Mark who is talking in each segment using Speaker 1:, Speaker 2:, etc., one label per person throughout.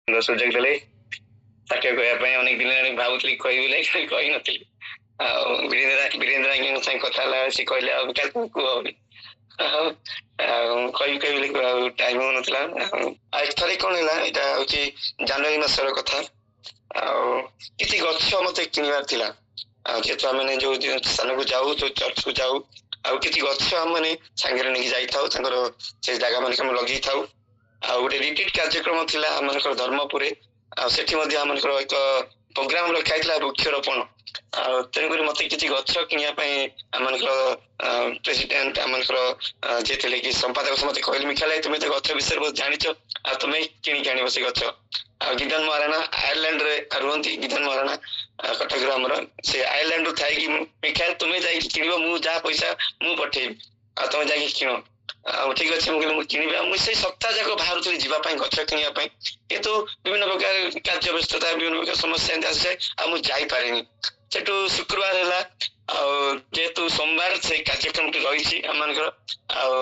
Speaker 1: ସୁଯୋଗ ଦେଲେ ସାକ୍ଷ୍ୟ କହିବା ପାଇଁ ଅନେକ ଦିନ ହେଲାଣି ଭାବୁଥିଲି କହିବି ବୋଲି କହିନଥିଲି। ଆଉ ବୀରେନ୍ଦ୍ର ଆଜ୍ଞାଙ୍କ ସାଙ୍ଗେ କଥା ହେଲା ସେ କହିଲେ ଆଉ ବିକାଶ କୁହ ବୋଲି କହିବି କହିବି ଆଉ ଟାଇମ ହଉନଥିଲା। ଆଉ ଥରେ କଣ ହେଲା, ଏଇଟା ହଉଛି ଜାନୁଆରୀ ମାସର କଥା। ଆଉ କିଛି ଗଛ ମତେ କିଣିବାର ଥିଲା। ଆଉ ଯେହେତୁ ଆମେ ଯୋଉ ସ୍ଥାନକୁ ଯାଉ, ଯୋଉ ଚର୍ଚ୍ଚକୁ ଯାଉ, ଆଉ କିଛି ଗଛ ଆମେ ସାଙ୍ଗରେ ନେଇକି ଯାଇଥାଉ, ତାଙ୍କର ସେ ଜାଗା ମାନକେ ଆମେ ଲଗେଇଥାଉ। ଆଉ ଗୋଟେ ରିଟ୍ରିଟ୍ କାର୍ଯ୍ୟକ୍ରମ ଥିଲା ଆମମାନଙ୍କର ଧର୍ମପୁରରେ। ଆଉ ସେଠି ମଧ୍ୟ ଆମମାନଙ୍କର ଏକ ପ୍ରୋଗ୍ରାମ ରଖା ହେଇଥିଲା ବୃକ୍ଷରୋପଣ। ଆଉ ତେଣୁକରି ମତେ କିଛି ଗଛ କିଣିବା ପାଇଁ ଆମମାନଙ୍କର ପ୍ରେସିଡେଣ୍ଟ ଆମମାନଙ୍କର ଯିଏ ଥିଲେ କି ସମ୍ପାଦକ ମତେ କହିଲେ, ମିଖାଇଲ ତୁମେ ତ ଗଛ ବିଷୟରେ ବହୁତ ଜାଣିଛ, ଆଉ ତୁମେ କିଣିକି ଆଣିବ ସେ ଗଛ। ଆଉ ଗିଦନ ମହାରାଣା ଆୟାରଲାଣ୍ଡରେ ରୁହନ୍ତି। ଗିଦନ ମହାରାଣା କଟକର ଆମର, ସେ ଆୟାରଲାଣ୍ଡ ରୁ ଥାଇକି ମିଖାଇଲ ତୁମେ ଯାଇକି କିଣିବ, ମୁଁ ଯାହା ପଇସା ମୁଁ ପଠେଇବି, ଆଉ ତମେ ଯାଇକି କିଣ। ଆଉ ଠିକ ଅଛି ମୁଁ କହିଲି ମୁଁ କିଣିବି। ଆଉ ମୁଁ ସେଇ ସପ୍ତାହ ଯାକ ବାହାରୁଥିଲି ଯିବା ପାଇଁ ଗଛ କିଣିବା ପାଇଁ, କିନ୍ତୁ ବିଭିନ୍ନ ପ୍ରକାର କାର୍ଯ୍ୟ ବ୍ୟସ୍ତତା, ବିଭିନ୍ନ ପ୍ରକାର ସମସ୍ୟା ଏମିତି ଆସିଯାଏ, ଆଉ ମୁଁ ଯାଇପାରିନି। ସେଠୁ ଶୁକ୍ରବାର ହେଲା, ଆଉ ଯେହେତୁ ସୋମବାର ସେଇ କାର୍ଯ୍ୟକ୍ରମଟି ରହିଛି ଆମମାନଙ୍କର, ଆଉ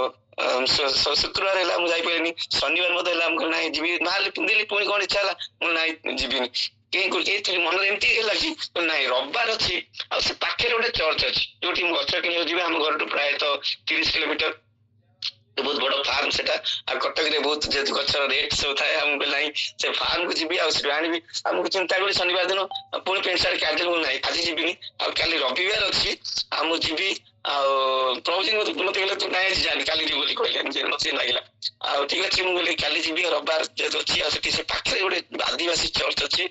Speaker 1: ଶୁକ୍ରବାର ହେଲା ମୁଁ ଯାଇପାରିନି। ଶନିବାର ମତେ ହେଲା, ମୁଁ ନାଇଁ ଯିବି, ବାହାରିଲି ପିନ୍ଧିଲି, ପୁଣି କଣ ଇଚ୍ଛା ହେଲା, ମୁଁ ନାଇଁ ଯିବିନି। ଏଇ ମନରେ ଏମିତି ହେଲା କି ନାଇଁ ରବିବାର ଅଛି, ଆଉ ସେ ପାଖରେ ଗୋଟେ ଚର୍ଚ୍ଚ ଅଛି ଯୋଉଠି ମୁଁ ଗଛ କିଣିବାକୁ ଯିବି। ଆମ ଘରଠୁ ପ୍ରାୟତଃ 30 କିଲୋମିଟର। ବହୁତ ବଡ ଫାର୍ମ ସେଟା। ଆଉ କଟକରେ ବହୁତ ଯେହେତୁ ଗଛର ରେଟ୍ ସବୁ ଥାଏ, ଆଉ ମୁଁ କହିଲି ନାହିଁ ସେ ଫାର୍ମକୁ ଯିବି, ଆଉ ସେଠୁ ଆଣିବି। ଆଉ ମୁଁ ଚିନ୍ତା କଲି ଶନିବାର ଦିନ ପୁଣି ପେଣ୍ଟ ସାର୍ଟ କାର୍ଯ୍ୟ ନାହିଁ, ଆଜି ଯିବିନି, ଆଉ କାଲି ରବିବାର ଅଛି, ଆଉ ମୁଁ ଯିବି। ଆଉ ପ୍ରଭୁଜୀ ମତେ କହିଲେ ତୁ ନାଇଁ ଆଜି ଯାନି, କାଲି ଯିବୁ ବୋଲି କହିଲେ। ମତେ ଲାଗିଲା ଆଉ ଠିକ ଅଛି, ମୁଁ କହିଲି କାଲି ଯିବି, ରବିବାର ଯେହେତୁ ଅଛି। ଆଉ ସେଠି ସେ ପାଖରେ ଗୋଟେ ଆଦିବାସୀ ଚର୍ଚ୍ଚ ଅଛି,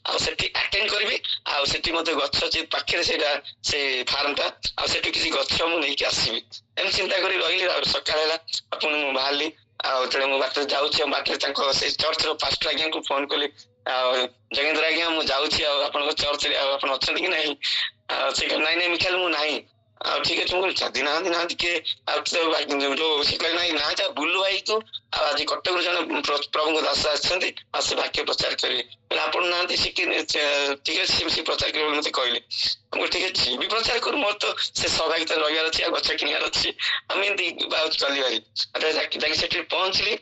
Speaker 1: ଆଉ ସେଠି ଆଟେଣ୍ଡ କରିବି। ଆଉ ସେଠି ମତେ ଗଛ ପାଖରେ ସେଇଟା ସେ ଫାର୍ମ ଟା, ଆଉ ସେଠି କିଛି ଗଛ ମୁଁ ନେଇକି ଆସିବି, ଏମିତି ଚିନ୍ତା କରି ରହିଲି। ଆଉ ସକାଳ ହେଲା, ପୁଣି ମୁଁ ବାହାରିଲି। ଆଉ ଯେତେବେଳେ ମୁଁ ବାଟରେ ଯାଉଛି, ଆଉ ବାଟରେ ତାଙ୍କ ସେଇ ଚର୍ଚ୍ଚର ପାଷ୍ଟର ଆଜ୍ଞାଙ୍କୁ ଫୋନ କଲି, ଆଉ ଜଗେନ୍ଦ୍ର ଆଜ୍ଞା ମୁଁ ଯାଉଛି, ଆଉ ଆପଣଙ୍କ ଚର୍ଚ୍ଚରେ ଆଉ ଆପଣ ଅଛନ୍ତି କି ନାହିଁ? ଆଉ ସେ ନାଇଁ ନାଇଁ ମିଖାଇଲ ମୁଁ ନାହିଁ। ଆଉ ଠିକ ଅଛି, ମୁଁ କହିଲି ଚାଦି ନାହାନ୍ତି କିଏ? ଆଉ ଯୋଉ ସେ କହିଲେ ନାଇଁ ନା ଯା ବୁଲୁ ଭାଇ ତୁ, ଆଉ ଆଜି କଟକରୁ ଜଣେ ପ୍ରଭୁଙ୍କ ଦାସ ଆସିଛନ୍ତି, ଆଉ ସେ ବାକ୍ୟ ପ୍ରଚାର କରିବେ। ଆପଣ ନାହାନ୍ତି, ସେ ଠିକ ଅଛି ସେ ପ୍ରଚାର କରିବେ ବୋଲି ମତେ କହିଲେ। ମୁଁ ଠିକ ଅଛି ବି ପ୍ରଚାର କରୁ, ମୋର ତ ସେ ସହଭାଗିତା ରହିବାର ଅଛି, ଆଉ ଗଛ କିଣିବାର ଅଛି, ଆମେ ଏମିତି ଚାଲିବାରି। ଯାଇକି ସେଠି ପହଞ୍ଚିଲି।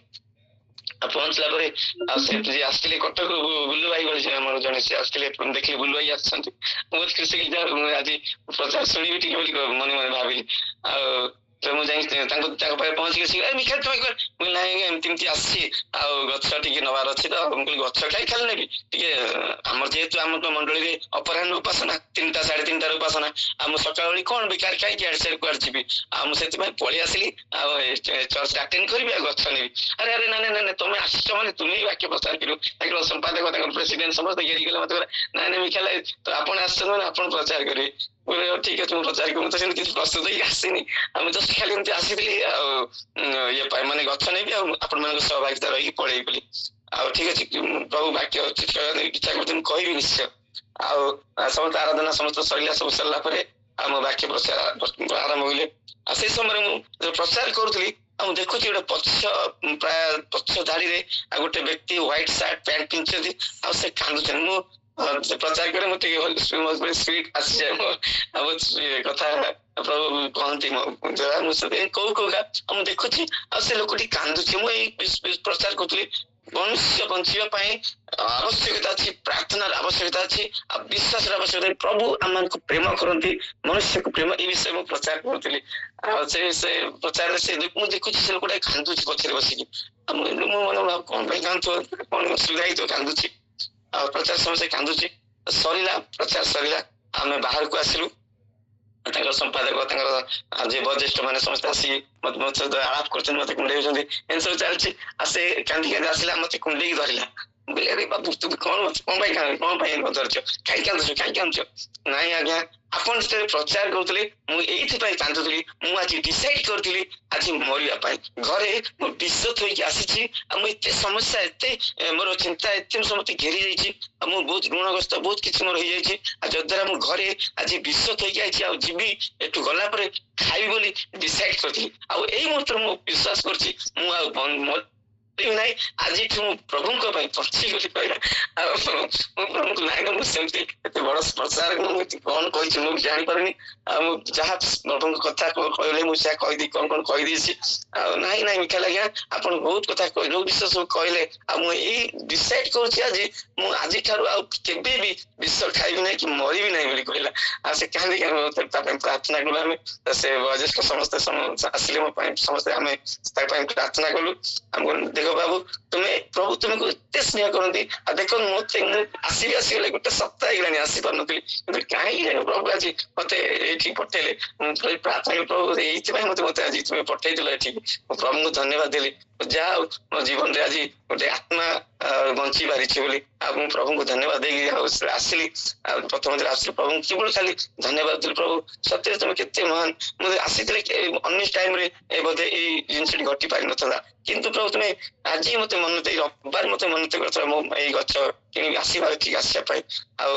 Speaker 1: ଆଉ ପହଞ୍ଚିଲା ପରେ ଆଉ ସେ ଆସିଥିଲେ କଟକ ବୁଲୁ ଭାଇ ବୋଲି ଆମର ଜଣେ ସେ ଆସିଥିଲେ, ଦେଖିଲି ବୁଲୁ ଭାଇ ଆସିଛନ୍ତି, ବହୁତ ଖୁସି ଆଜି ପ୍ରଚାର ଶୁଣିବି ଟିକେ ବୋଲି ମନେ ମନେ ଭାବିଲି। ଆଉ ମୁଁ ଯାଇକି ତାଙ୍କ ପାଖରେ ପହଞ୍ଚିକି ମିଖାଇଲ ତମେ ମୁଁ ନାଇଁ ଏମିତି ଏମିତି ଆସିଛି, ଆଉ ଗଛ ଟିକେ ନବାର ଅଛି ତ। ମୁଁ କହିଲି ଗଛ ଖାଲି ନେବି ଟିକେ, ଆମର ଯେହେତୁ ଆମ ମଣ୍ଡଳୀରେ ଅପରାହ୍ନ ଉପାସନା, 3ଟା 3:30 ଉପାସନା, ଆଉ ମୁଁ ସକାଳ ବେଳି କଣ ବେକାର କାହିଁକି ଆଡେ ସିଆଡେ କୁଆଡେ ଯିବି, ଆଉ ମୁଁ ସେଥିପାଇଁ ପଳେଇ ଆସିଲି। ଆଉ ଚର୍ଚ୍ଚ ଆଟେଣ୍ଡ କରିବି, ଆଉ ଗଛ ନେବି। ଆରେ ଆରେ ନାଇଁ ନାଇଁ ନାଇଁ ତମେ ଆସିଛ ମାନେ ତୁମେ ହିଁ ବାକ୍ୟ ପ୍ରଚାର କରିବ। ତାଙ୍କର ସମ୍ପାଦକ, ତାଙ୍କର ପ୍ରେସିଡେଣ୍ଟ ସମସ୍ତେ ଘେରିଗଲେ ମତେ, ନାଇଁ ନାଇଁ ମିଖାଇଲ ତ ଆପଣ ଆସିଛନ୍ତି ମାନେ ଆପଣ ପ୍ରଚାର କରିବେ। ଠିକ ଅଛି ମୁଁ ପ୍ରଚାର କরি, ମୁଁ ତ ସେମିତି କିଛି ପ୍ରସ୍ତୁତ ହେଇକି ଆସିନି, ଆଉ ଜଷ୍ଟ ଖାଲି ଏମିତି ଆସିଥିଲି। ଆଉ ଇଏ ପାଇଁ ମାନେ ଗଛ ନେବି, ଆଉ ଆପଣମାନଙ୍କ ସହଭାଗିତା ରହିକି ପଳେଇବି ବୋଲି। ଆଉ ଠିକ ଅଛି ପ୍ରଭୁ ବାକ୍ୟ ଇଚ୍ଛା କରୁଛି ମୁଁ କହିବି ନିଶ୍ଚୟ। ଆଉ ସମସ୍ତ ଆରାଧନା ସମସ୍ତ ସରିଲା, ସବୁ ସରିଲା ପରେ ଆମ ବାକ୍ୟ ପ୍ରଚାର ଆରମ୍ଭ ହୋଇଲେ। ଆଉ ସେଇ ସମୟରେ ମୁଁ ପ୍ରଚାର କରୁଥିଲି, ଆଉ ମୁଁ ଦେଖୁଛି ଗୋଟେ ପ୍ରାୟ ପଛ ଧାଡିରେ ଆଉ ଗୋଟେ ବ୍ୟକ୍ତି ହ୍ୱାଇଟ ସାର୍ଟ ପ୍ୟାଣ୍ଟ ପିନ୍ଧିଛନ୍ତି, ଆଉ ସେ କାନ୍ଦୁଛନ୍ତି। ମୁଁ ପ୍ରଚାର କରେ, ମୁଁ ଟିକେ ସ୍ପିଡ ଆସିଯାଏ ଆଉ କଥା ପ୍ରଭୁ କହନ୍ତି କୋଉ କୋଉ ମୁଁ ଦେଖୁଛି, ଆଉ ସେ ଲୋକଟି କାନ୍ଦୁଛି। ମୁଁ ଏଇ ପ୍ରଚାର କରୁଥିଲି ମନୁଷ୍ୟ ବଞ୍ଚିବା ପାଇଁ ଆବଶ୍ୟକତା ଅଛି, ପ୍ରାର୍ଥନାର ଆବଶ୍ୟକତା ଅଛି, ଆଉ ବିଶ୍ୱାସର ଆବଶ୍ୟକତା ଅଛି। ପ୍ରଭୁ ଆମମାନଙ୍କୁ ପ୍ରେମ କରନ୍ତି, ମନୁଷ୍ୟକୁ ପ୍ରେମ, ଏଇ ବିଷୟ ମୁଁ ପ୍ରଚାର କରୁଥିଲି। ଆଉ ସେ ପ୍ରଚାରରେ ମୁଁ ଦେଖୁଛି ସେ ଲୋକଟା କାନ୍ଦୁଛି ପଛରେ ବସିକି। ଆଉ ମୁଁ ମନେ କଣ ପାଇଁ କାନ୍ଦୁଥିବ, କଣ ଅସୁବିଧା ହେଇଥିବ କାନ୍ଦୁଛି। ଆଉ ପ୍ରଚାର ସମୟ ସେ କାନ୍ଦୁଛି। ସରିଲା, ପ୍ରଚାର ସରିଲା, ଆମେ ବାହାରକୁ ଆସିଲୁ। ତାଙ୍କର ସମ୍ପାଦକ, ତାଙ୍କର ଯିଏ ବୟୋଜ୍ୟେଷ୍ଠ ମାନେ ସମସ୍ତେ ଆସିକି ମୋ ସହିତ ଆଳାପ କରୁଛନ୍ତି, ମତେ କୁଣ୍ଡେଇ ହଉଛନ୍ତି, ଏମିତି ସବୁ ଚାଲିଛି। ଆଉ ସେ କାନ୍ଦି କାନ୍ଦି ଆସିଲା, ମତେ କୁଣ୍ଡେଇକି ଧରିଲା। ମୁଁ କହିଲି ଆରେ ବାବୁ ତୁ କଣ ପାଇଁ ଧରିଛ, କାହିଁକି କାନ୍ଦୁଛ? ନାଇଁ ଆଜ୍ଞା, ଆପଣ ଯେତେବେଳେ ପ୍ରଚାର କରୁଥିଲେ ମୁଁ ଏଇଥିପାଇଁ କାନ୍ଦୁଥିଲି, ମୁଁ ଆଜି ଡିସାଇଡ କରିଥିଲି ଆଜି ମରିବା ପାଇଁ। ଘରେ ମୁଁ ବିଷ ଥୋଇକି ଆସିଛି, ଆଉ ମୁଁ ଏତେ ସମସ୍ୟା, ଏତେ ମୋର ଚିନ୍ତା ଏତେ ସମସ୍ତେ ଘେରି ଯାଇଛି, ଆଉ ମୁଁ ବହୁତ ଋଣଗ୍ରସ୍ତ, ବହୁତ କିଛି ମୋର ହେଇଯାଇଛି। ଆଉ ଯଦ୍ୱାରା ମୁଁ ଘରେ ଆଜି ବିଷ ଥୋଇକି ଆଇଛି, ଆଉ ଯିବି ଏଠୁ ଗଲା ପରେ ଖାଇବି ବୋଲି ଡିସାଇଡ କରିଥିଲି। ଆଉ ଏଇ ମୁହୂର୍ତ୍ତରେ ମୁଁ ବିଶ୍ୱାସ କରୁଛି ମୁଁ ଆଉ ନାଇଁ ଆଜିଠୁ ମୁଁ ପ୍ରଭୁଙ୍କ ପାଇଁ ବଞ୍ଚିବି ବୋଲି କହିଲା। ଆଉ ମୁଁ ପ୍ରଭୁଙ୍କୁ ନାଇଁ ମୁଁ ସେମିତି ଏତେ ବଡ ପ୍ରଚାର ମୁଁ କଣ କହିଛି ମୁଁ ଜାଣିପାରୁନି। ଆଉ ମୁଁ ଯାହା ପ୍ରଭୁଙ୍କ କଥା କହିଲେ ମୁଁ ସେୟା କହିଦେଇ କଣ କହିଦେଇଛି। ଆଉ ନାଇଁ ମିଖାଏଲ ଆଜ୍ଞା ଆପଣ ବହୁତ କଥା ଯୋଉ ବିଷୟ ସବୁ କହିଲେ, ଆଉ ମୁଁ ଏଇ ଡିସାଇଡ କରୁଛି ଆଜି ମୁଁ ଆଜିଠାରୁ ଆଉ କେବେ ବି ବିଷ ଖାଇବି ନାହିଁ କି ମରିବି ନାହିଁ ବୋଲି କହିଲା। ଆଉ ସେ କାହିଁକି ତା ପାଇଁ ପ୍ରାର୍ଥନା କଲୁ। ଆମେ ସେ ବୟୋଜ୍ୟେଷ୍ଠ ସମସ୍ତେ ଆସିଲେ ମୋ ପାଇଁ, ସମସ୍ତେ ଆମେ ତା ପାଇଁ ପ୍ରାର୍ଥନା କଲୁ। ଆମେ ଦେଖ ବାବୁ ତୁମେ ପ୍ରଭୁ ତୁମକୁ ଏତେ ସ୍ନେହ କରନ୍ତି। ଆଉ ଦେଖ ମତେ ମୁଁ ଆସିଗଲେ ଗୋଟେ ସପ୍ତାହ ହେଇଗଲାଣି ଆସିପାରୁନଥିଲି, କିନ୍ତୁ କାହିଁକି ପ୍ରଭୁ ଆଜି ମତେ ଏଇଠି ପଠେଇଲେ। ମୁଁ ପ୍ରାର୍ଥନା କଲି ପ୍ରଭୁ ଏଇଥିପାଇଁ ମତେ ଆଜି ତୁମେ ପଠେଇଥିଲ ଏଠିକି। ମୁଁ ପ୍ରଭୁଙ୍କୁ ଧନ୍ୟବାଦ ଦେଲି। ଯାହା ହଉ ମୋ ଜୀବନରେ ଆଜି ଗୋଟେ ଆତ୍ମା ବଞ୍ଚି ପାରିଛି ବୋଲି ଆଉ ମୁଁ ପ୍ରଭୁଙ୍କୁ ଧନ୍ୟବାଦ ଦେଇକି ଆଉ ଆସିଲି। ଆଉ ପ୍ରଥମ ଥର ଆସିଲି ପ୍ରଭୁଙ୍କୁ କେବଳ ଖାଲି ଧନ୍ୟବାଦ ଦେଲି। ପ୍ରଭୁ ସତରେ ତମେ କେତେ ମହାନ। ମୁଁ ଆସିଥିଲି ଅନ୍ୟ ଟାଇମରେ ବୋଧେ ଏଇ ଜିନିଷଟି ଘଟି ପାରିନଥିଲା, କିନ୍ତୁ ପ୍ରଭୁ ତୁମେ ଆଜି ମତେ ମନେ ଦେଇ ରବିବାର ମତେ ମନେ କରିଥିଲା ମୁଁ ଏଇ ଗଛ କିଣିକି ଆସିବା ପାଇଁ। ଆଉ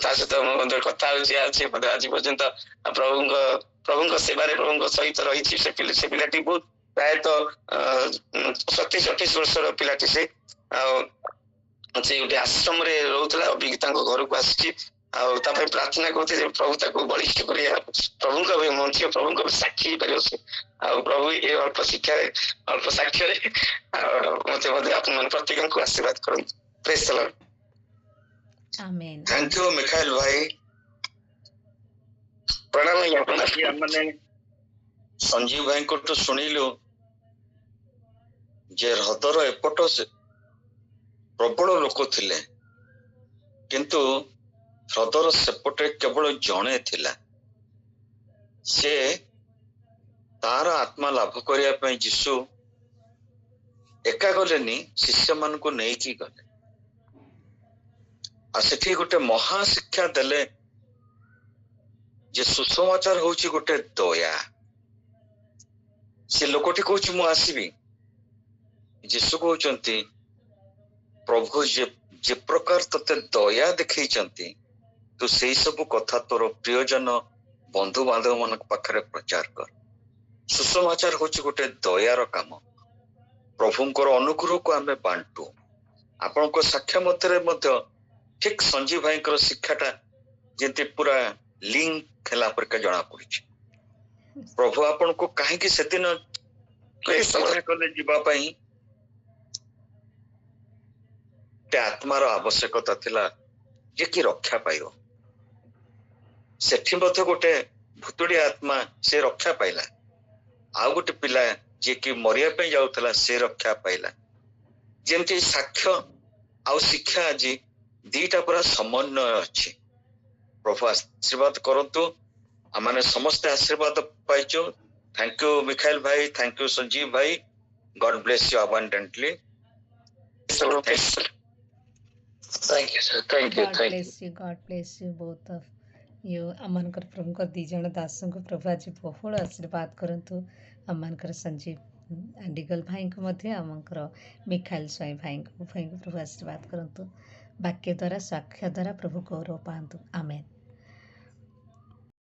Speaker 1: ତା ସହିତ ମୋ ମଧ୍ୟ କଥା ହଉଛି ଆଜି ପର୍ଯ୍ୟନ୍ତ ପ୍ରଭୁଙ୍କ ସେବାରେ ପ୍ରଭୁଙ୍କ ସହିତ ରହିଛି। ସେ ପିଲାଟି ବହୁତ ପ୍ରାୟତଃ 27-28 ବର୍ଷର ପିଲାଟି ସେ। ଆଉ ସେ ଗୋଟେ ଆଶ୍ରମରେ ରହୁଥିଲା, ଅବିକି ତାଙ୍କ ଘରକୁ ଆସିଛି। ଆଉ ତା ପାଇଁ ପ୍ରାର୍ଥନା କରୁଛି ଯେ ପ୍ରଭୁ ତାକୁ ବଳିଷ୍ଠ କରିବା, ପ୍ରଭୁଙ୍କ ମଞ୍ଚ ପ୍ରଭୁଙ୍କ ସାକ୍ଷୀ ହେଇପାରିବ ସେ। ଆଉ ପ୍ରଭୁ ଏ ଅଳ୍ପ ସାକ୍ଷ୍ୟରେ ମତେ ମଧ୍ୟ ଆପଣ ମାନେ ପ୍ରତ୍ୟେକଙ୍କୁ ଆଶୀର୍ବାଦ କରନ୍ତୁ। ପ୍ରେଜ୍ ଦ ଲର୍ଡ।
Speaker 2: ଆମେନ୍।
Speaker 1: ଥ୍ୟାଙ୍କ ୟୁ ମିଖାଏଲ ଭାଇ, ପ୍ରଣାମ ଆଜ୍ଞା। ମାନେ ସଞ୍ଜୀବ ଭାଇଙ୍କଠୁ ଶୁଣିଲୁ ଯେ ହ୍ରଦର ଏପଟ ପ୍ରବଳ ଲୋକ ଥିଲେ, କିନ୍ତୁ ହ୍ରଦର ସେପଟେ କେବଳ ଜଣେ ଥିଲା। ସେ ତାର ଆତ୍ମା ଲାଭ କରିବା ପାଇଁ ଯୀଶୁ ଏକା ଗଲେନି, ଶିଷ୍ୟମାନଙ୍କୁ ନେଇକି ଗଲେ। ଆଉ ସେଠି ଗୋଟେ ମହା ଶିକ୍ଷା ଦେଲେ ଯେ ସୁସମାଚାର ହଉଛି ଗୋଟେ ଦୟା। ସେ ଲୋକଟି କହୁଛି ମୁଁ ଆସିବି। ଯୀଶୁ କହୁଛନ୍ତି ପ୍ରଭୁ ଯେ ପ୍ରକାର ତତେ ଦୟା ଦେଖେଇଛନ୍ତି, ତୁ ସେଇ ସବୁ କଥା ତୋର ପ୍ରିୟଜନ ବନ୍ଧୁବାନ୍ଧବ ମାନଙ୍କ ପାଖରେ ପ୍ରଚାର କର। ସୁସମାଚାର ହଉଛି ଗୋଟେ ଦୟାର କାମ। ପ୍ରଭୁଙ୍କର ଅନୁଗ୍ରହକୁ ଆମେ ବାଣ୍ଟୁ। ଆପଣଙ୍କ ସାକ୍ଷ୍ୟ ମଧ୍ୟରେ ମଧ୍ୟ ଠିକ ସଞ୍ଜୀବ ଭାଇଙ୍କର ଶିକ୍ଷାଟା ଯେମିତି ପୁରା ଲିଙ୍କ ହେଲା ପରିକା ଜଣା ପଡୁଛି। ପ୍ରଭୁ ଆପଣଙ୍କୁ କାହିଁକି ସେଦିନ କଲେ ଯିବା ପାଇଁ, ଆତ୍ମାର ଆବଶ୍ୟକତା ଥିଲା ଯେ କି ରକ୍ଷା ପାଇବ। ସେଠି ମଧ୍ୟ ଗୋଟେ ଭୁତୁଡିଆ ଆତ୍ମା ସେ ରକ୍ଷା ପାଇଲା, ଆଉ ଗୋଟେ ପିଲା ଯିଏକି ମରିବା ପାଇଁ ଯାଉଥିଲା ସେ ରକ୍ଷା ପାଇଲା। ଯେମିତି ସାକ୍ଷ୍ୟ ଆଉ ଶିକ୍ଷା ଆଜି ଦିଟା ପୁରା ସମନ୍ୱୟ ଅଛି। ପ୍ରଭୁ ଆଶୀର୍ବାଦ କରନ୍ତୁ। ଆମେ ସମସ୍ତେ ଆଶୀର୍ବାଦ ପାଇଛୁ। ଥ୍ୟାଙ୍କ ୟୁ ମିଖାଏଲ ଭାଇ, ଥ୍ୟାଙ୍କ ୟୁ ସଞ୍ଜୀବ ଭାଇ। God bless you abundantly. Thank you sir, thank you,
Speaker 2: God bless you, God bless you both of you. ଆମମାନଙ୍କର ପ୍ରଭୁଙ୍କ ଦି ଜଣ ଦାସଙ୍କୁ ପ୍ରଭୁ ଆଜି ବହୁଳ ଆଶୀର୍ବାଦ କରନ୍ତୁ। ଆମମାନଙ୍କର ସଞ୍ଜୀବ ଆଣ୍ଡିଗଲ ଭାଇଙ୍କୁ ମଧ୍ୟ, ଆମଙ୍କର ମିଖାଏଲ ସ୍ୱାଇଁ ଭାଇଙ୍କୁ, ଉଭୟଙ୍କୁ ପ୍ରଭୁ ଆଶୀର୍ବାଦ କରନ୍ତୁ। ବାକ୍ୟ ଦ୍ୱାରା ସାକ୍ଷ୍ୟ ଦ୍ୱାରା ପ୍ରଭୁ ଗୌରବ ପାଆନ୍ତୁ। ଆମେନ୍।